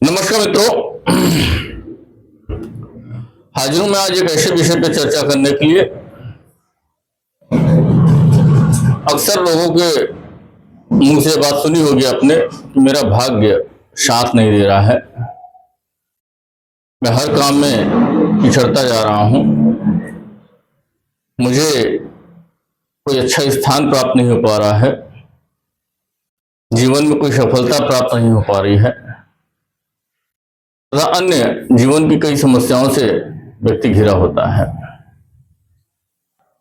नमस्कार मित्रों, हाजिर हूं मैं आज एक ऐसे विषय पर चर्चा करने के लिए। अक्सर लोगों के मुंह से बात सुनी होगी आपने कि मेरा भाग्य साथ नहीं दे रहा है, मैं हर काम में पिछड़ता जा रहा हूं, मुझे कोई अच्छा स्थान प्राप्त नहीं हो पा रहा है, जीवन में कोई सफलता प्राप्त नहीं हो पा रही है तथा अन्य जीवन की कई समस्याओं से व्यक्ति घिरा होता है।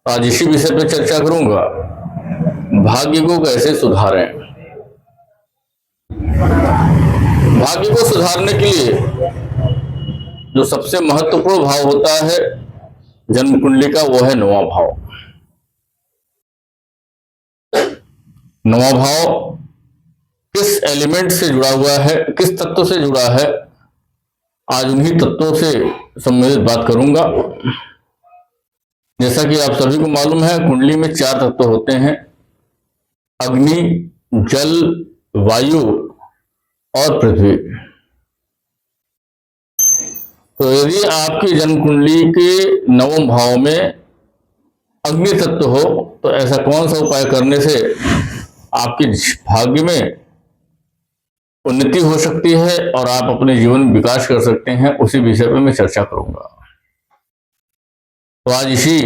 आज इसी विषय पर चर्चा करूंगा, भाग्य को कैसे सुधारें। भाग्य को सुधारने के लिए जो सबसे महत्वपूर्ण भाव होता है जन्म कुंडली का, वो है नौवां भाव। नौवां भाव किस एलिमेंट से जुड़ा हुआ है, किस तत्व से जुड़ा है, आज उन्हीं तत्वों से संबंधित बात करूंगा। जैसा कि आप सभी को मालूम है, कुंडली में 4 तत्व होते हैं: अग्नि, जल, वायु और पृथ्वी। तो यदि आपकी जन्म कुंडली के 9वें भाव में अग्नि तत्व हो तो ऐसा कौन सा उपाय करने से आपके भाग्य में उन्नति हो सकती है और आप अपने जीवन में विकास कर सकते हैं, उसी विषय पर मैं चर्चा करूंगा। तो आज इसी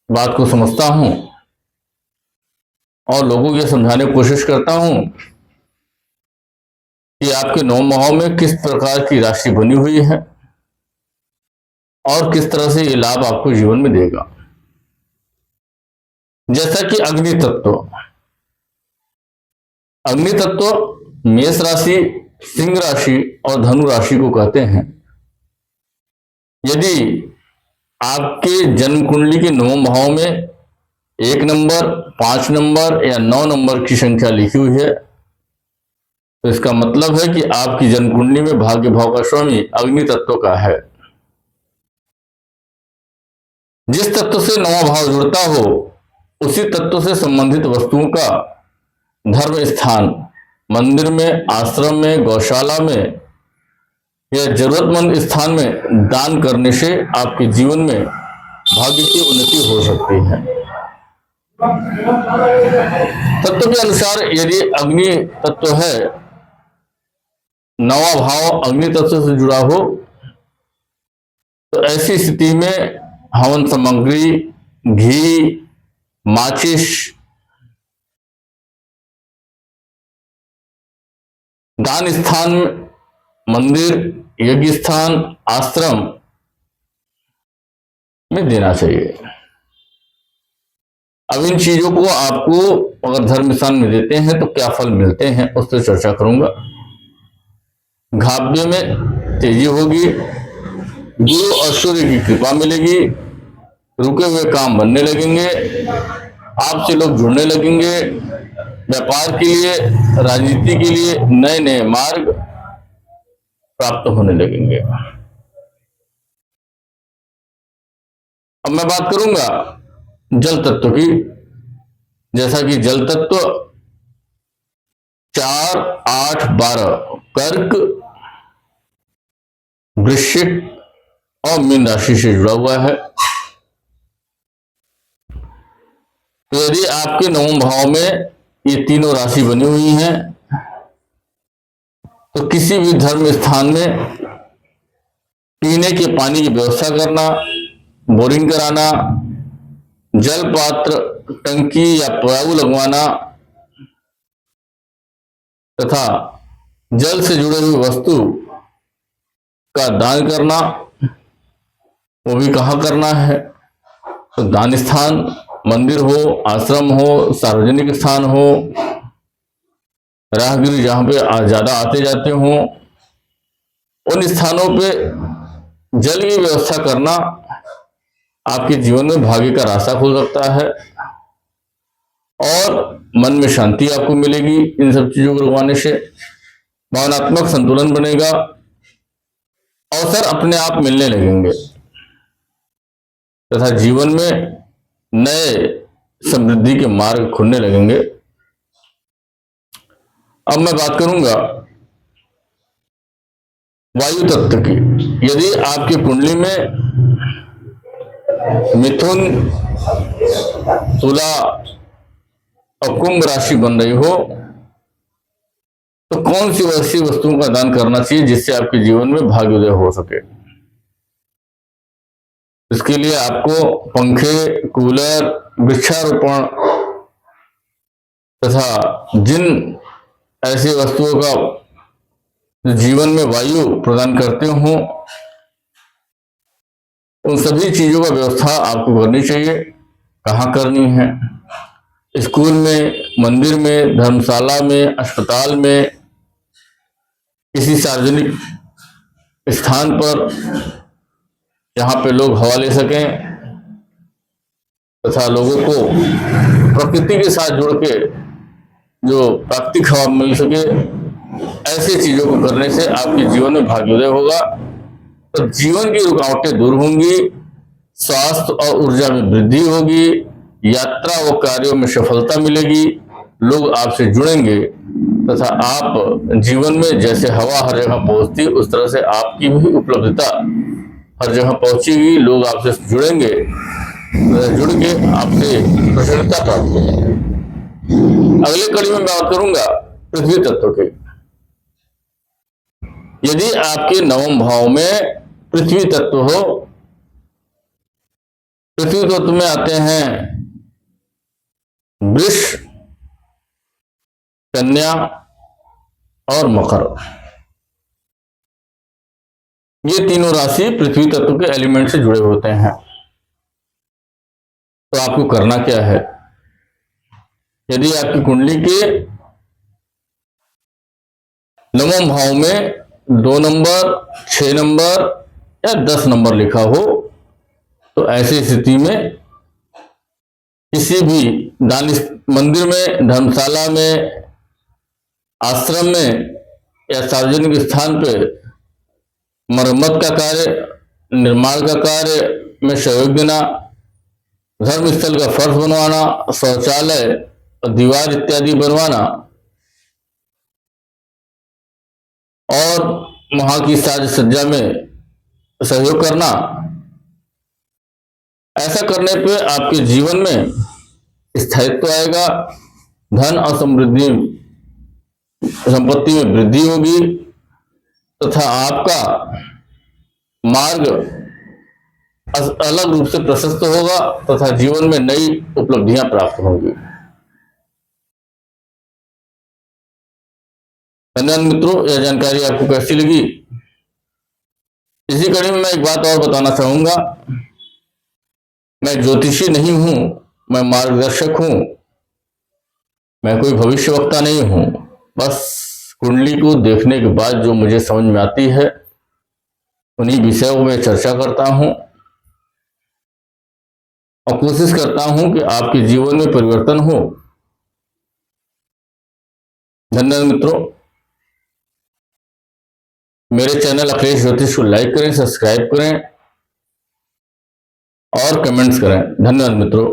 बात को समझता हूं और लोगों को समझाने की कोशिश करता हूं कि आपके 9 भाव में किस प्रकार की राशि बनी हुई है और किस तरह से ये लाभ आपको जीवन में देगा। जैसा कि अग्नि तत्व, अग्नि तत्व मेष राशि, सिंह राशि और धनु राशि को कहते हैं। यदि आपके जन्म कुंडली के 9 भाव में 1 नंबर, 5 नंबर या 9 नंबर की संख्या लिखी हुई है तो इसका मतलब है कि आपकी जन्म कुंडली में भाग्य भाव का स्वामी अग्नि तत्व का है। जिस तत्व से 9वां भाव जुड़ता हो उसी तत्व से संबंधित वस्तुओं का धर्म स्थान, मंदिर में, आश्रम में, गौशाला में या जरूरतमंद स्थान में दान करने से आपके जीवन में भाग्य की उन्नति हो सकती है। तत्व के अनुसार यदि अग्नि तत्व है, 9वां भाव अग्नि तत्व से जुड़ा हो तो ऐसी स्थिति में हवन सामग्री, घी, माचिस, दान स्थान, मंदिर, यज्ञ स्थान, आश्रम में देना चाहिए। अब इन चीजों को आपको अगर धर्म स्थान में देते हैं तो क्या फल मिलते हैं उस पर चर्चा करूंगा। भाग्य में तेजी होगी, गुरु और सूर्य की कृपा मिलेगी, रुके हुए काम बनने लगेंगे, आपसे लोग जुड़ने लगेंगे, व्यापार के लिए, राजनीति के लिए नए नए मार्ग प्राप्त होने लगेंगे। अब मैं बात करूंगा जल तत्व की। जैसा कि जल तत्व 4, 8, 12 कर्क, वृश्चिक और मीन राशि से जुड़ा हुआ है। तो यदि आपके 9वें भाव में ये तीनों राशि बनी हुई हैं तो किसी भी धर्म स्थान में पीने के पानी की व्यवस्था करना, बोरिंग कराना, जल पात्र, टंकी या प्याऊ लगवाना तथा जल से जुड़े हुए वस्तु का दान करना, वो भी कहाँ करना है तो दान स्थान, मंदिर हो, आश्रम हो, सार्वजनिक स्थान हो, राहगीर जहां पे ज्यादा आते जाते हो, उन स्थानों पे जल की व्यवस्था करना आपके जीवन में भाग्य का रास्ता खोल सकता है और मन में शांति आपको मिलेगी। इन सब चीजों को लगवाने से भावनात्मक संतुलन बनेगा, अवसर अपने आप मिलने लगेंगे तथा जीवन में नए समृद्धि के मार्ग खुलने लगेंगे। अब मैं बात करूंगा वायु तत्व की। यदि आपकी कुंडली में मिथुन, तुला और कुंभ राशि बन रही हो तो कौन सी ऐसी वस्तुओं का दान करना चाहिए जिससे आपके जीवन में भाग्योदय हो सके। इसके लिए आपको पंखे, कूलर, वृक्षारोपण तथा जिन ऐसी वस्तुओं का जीवन में वायु प्रदान करते हो उन सभी चीजों का व्यवस्था आपको करनी चाहिए। कहाँ करनी है? स्कूल में, मंदिर में, धर्मशाला में, अस्पताल में, किसी सार्वजनिक स्थान पर जहां पे लोग हवा ले सकें तथा लोगों को प्रकृति के साथ जुड़ के जो प्राकृतिक हवा मिल सके, ऐसी चीजों को करने से आपके जीवन में भाग्योदय होगा। तो जीवन की रुकावटें दूर होंगी, स्वास्थ्य और ऊर्जा में वृद्धि होगी, यात्रा व कार्यों में सफलता मिलेगी, लोग आपसे जुड़ेंगे तथा आप जीवन में जैसे हवा हर जगह पहुंचती उस तरह से आपकी भी उपलब्धता हर जगह पहुंचेगी। लोग आपसे जुड़ेंगे, जुड़ के आपसे प्रसन्नता प्राप्त होगी। अगले कड़ी में बात करूंगा पृथ्वी तत्व की। यदि आपके नवम भाव में पृथ्वी तत्व हो, पृथ्वी तत्व में आते हैं वृष, कन्या और मकर। ये तीनों राशि पृथ्वी तत्व के एलिमेंट से जुड़े होते हैं। तो आपको करना क्या है? यदि आपकी कुंडली के नवम भाव में 2 नंबर, 6 नंबर या 10 नंबर लिखा हो तो ऐसी स्थिति में किसी भी दान मंदिर में, धर्मशाला में, आश्रम में या सार्वजनिक स्थान पे मरम्मत का कार्य, निर्माण का कार्य में सहयोग देना, धर्म स्थल का फर्श बनवाना, शौचालय और दीवार इत्यादि बनवाना और वहां की साज सज्जा में सहयोग करना, ऐसा करने पे आपके जीवन में स्थायित्व आएगा, धन और समृद्धि, संपत्ति में वृद्धि होगी तथा आपका मार्ग अलग रूप से प्रशस्त होगा तथा जीवन में नई उपलब्धियां प्राप्त होंगी। धन्यवाद मित्रों, यह जानकारी आपको कैसी लगी? इसी कड़ी में मैं एक बात और बताना चाहूंगा। मैं ज्योतिषी नहीं हूं, मैं मार्गदर्शक हूं, मैं कोई भविष्यवक्ता नहीं हूं। बस कुंडली को देखने के बाद जो मुझे समझ में आती है उन्हीं विषयों में चर्चा करता हूं और कोशिश करता हूं कि आपके जीवन में परिवर्तन हो। धन्यवाद मित्रों, मेरे चैनल अखिलेश ज्योतिष को लाइक करें, सब्सक्राइब करें और कमेंट्स करें। धन्यवाद मित्रों।